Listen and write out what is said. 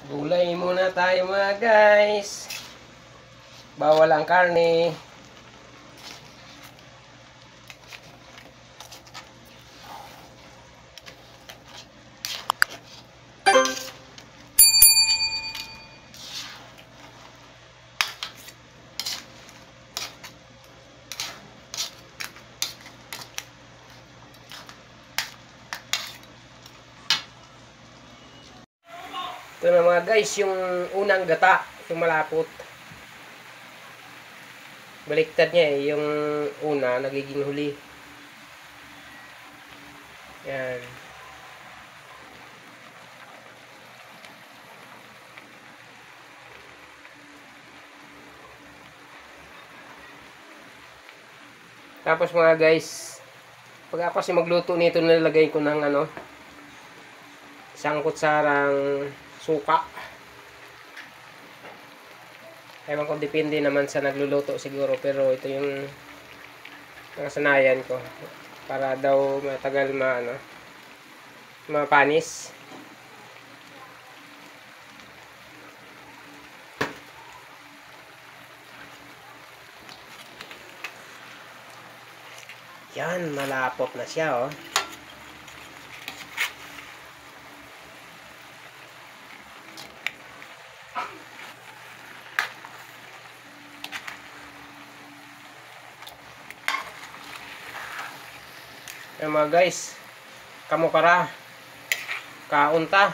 Gulay muna tayo mga guys. Bawal ang karne. Ito na mga guys, yung unang gata, yung malapot. Baliktad niya eh, yung una nagiging huli. Yan. Tapos mga guys, pag ako kasi magluto nito, nilagay ko ng isang kutsarang suka. Ewan ko, depende naman sa nagluluto siguro, pero ito yung nakasanayan ko para daw matagal mapanis. Yan, malapot na siya oh. Yan mga guys, kamukara, kaunta.